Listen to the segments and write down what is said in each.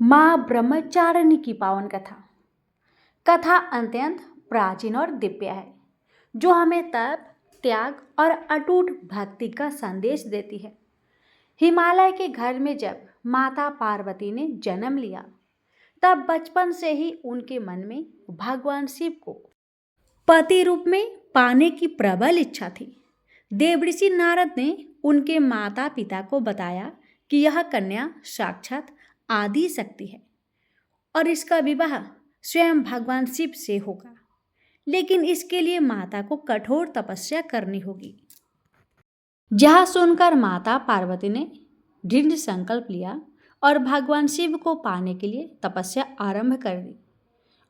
माँ ब्रह्मचारिणी की पावन कथा। कथा अत्यंत प्राचीन और दिव्य है, जो हमें तप, त्याग और अटूट भक्ति का संदेश देती है। हिमालय के घर में जब माता पार्वती ने जन्म लिया, तब बचपन से ही उनके मन में भगवान शिव को पति रूप में पाने की प्रबल इच्छा थी। देवऋषि नारद ने उनके माता पिता को बताया कि यह कन्या साक्षात आदि शक्ति है और इसका विवाह स्वयं भगवान शिव से होगा, लेकिन इसके लिए माता को कठोर तपस्या करनी होगी। यह सुनकर माता पार्वती ने दृढ़ संकल्प लिया और भगवान शिव को पाने के लिए तपस्या आरंभ कर दी।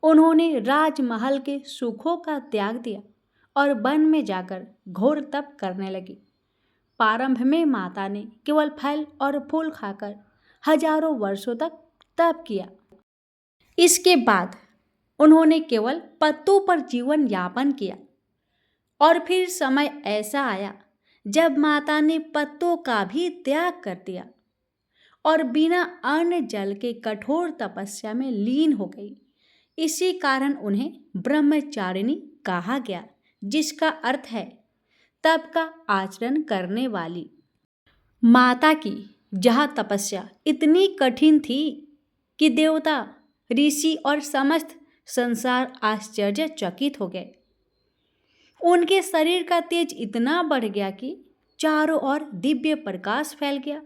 उन्होंने राजमहल के सुखों का त्याग दिया और वन में जाकर घोर तप करने लगी। प्रारंभ में माता ने केवल फल और फूल खाकर हजारों वर्षों तक तप किया। इसके बाद उन्होंने केवल पत्तों पर जीवन यापन किया और फिर समय ऐसा आया जब माता ने पत्तों का भी त्याग कर दिया और बिना अन्न जल के कठोर तपस्या में लीन हो गई। इसी कारण उन्हें ब्रह्मचारिणी कहा गया, जिसका अर्थ है तप का आचरण करने वाली। माता की यह तपस्या इतनी कठिन थी कि देवता, ऋषि और समस्त संसार आश्चर्यचकित हो गए। उनके शरीर का तेज इतना बढ़ गया कि चारों ओर दिव्य प्रकाश फैल गया।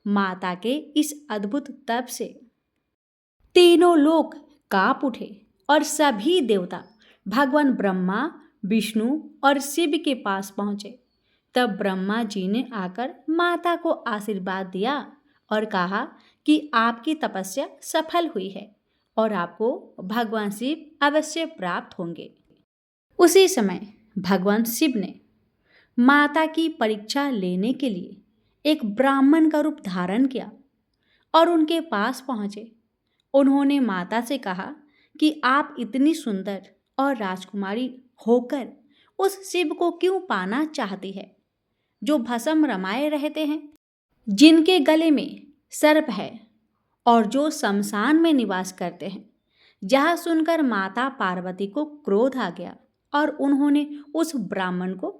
माता के इस अद्भुत तप से तीनों लोक कांप उठे और सभी देवता भगवान ब्रह्मा, विष्णु और शिव के पास पहुंचे। तब ब्रह्मा जी ने आकर माता को आशीर्वाद दिया और कहा कि आपकी तपस्या सफल हुई है और आपको भगवान शिव अवश्य प्राप्त होंगे। उसी समय भगवान शिव ने माता की परीक्षा लेने के लिए एक ब्राह्मण का रूप धारण किया और उनके पास पहुंचे। उन्होंने माता से कहा कि आप इतनी सुंदर और राजकुमारी होकर उस शिव को क्यों पाना चाहती है, जो भस्म रमाए रहते हैं, जिनके गले में सर्प है और जो शमशान में निवास करते हैं। यह सुनकर माता पार्वती को क्रोध आ गया और उन्होंने उस ब्राह्मण को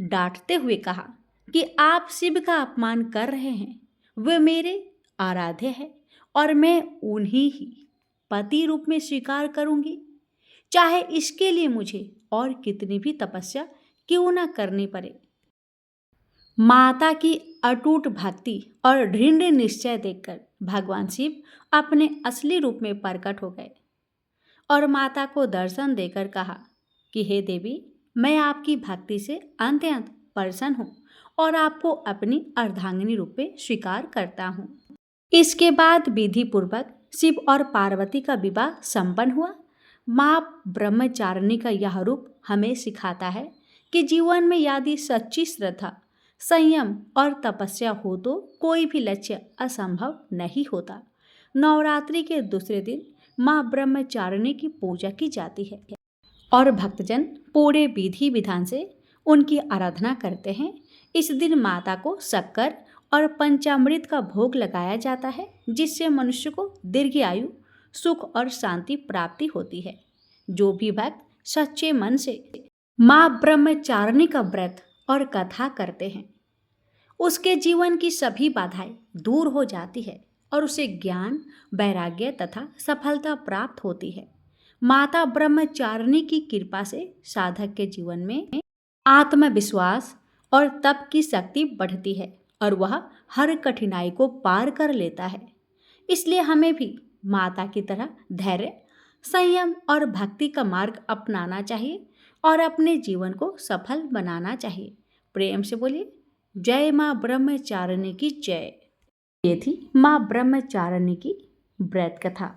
डांटते हुए कहा कि आप शिव का अपमान कर रहे हैं। वे मेरे आराध्य हैं और मैं उन्हीं ही पति रूप में स्वीकार करूंगी, चाहे इसके लिए मुझे और कितनी भी तपस्या क्यों न करनी पड़े। माता की अटूट भक्ति और दृढ़ निश्चय देखकर भगवान शिव अपने असली रूप में प्रकट हो गए और माता को दर्शन देकर कहा कि हे देवी, मैं आपकी भक्ति से अत्यंत प्रसन्न हूँ और आपको अपनी अर्धांगिनी रूप में स्वीकार करता हूँ। इसके बाद विधि पूर्वक शिव और पार्वती का विवाह संपन्न हुआ। माँ ब्रह्मचारिणी का यह रूप हमें सिखाता है कि जीवन में यदि सच्ची श्रद्धा, संयम और तपस्या हो तो कोई भी लक्ष्य असंभव नहीं होता। नवरात्रि के दूसरे दिन माँ ब्रह्मचारिणी की पूजा की जाती है और भक्तजन पूरे विधि विधान से उनकी आराधना करते हैं। इस दिन माता को शक्कर और पंचामृत का भोग लगाया जाता है, जिससे मनुष्य को दीर्घ आयु, सुख और शांति प्राप्ति होती है। जो भी भक्त सच्चे मन से माँ ब्रह्मचारिणी का व्रत और कथा करते हैं, उसके जीवन की सभी बाधाएं दूर हो जाती है और उसे ज्ञान, वैराग्य तथा सफलता प्राप्त होती है। माता ब्रह्मचारिणी की कृपा से साधक के जीवन में आत्मविश्वास और तप की शक्ति बढ़ती है और वह हर कठिनाई को पार कर लेता है। इसलिए हमें भी माता की तरह धैर्य, संयम और भक्ति का मार्ग अपनाना चाहिए और अपने जीवन को सफल बनाना चाहिए। प्रेम से बोलिए जय माँ ब्रह्मचारिणी की जय। ये थी माँ ब्रह्मचारिणी की व्रत कथा।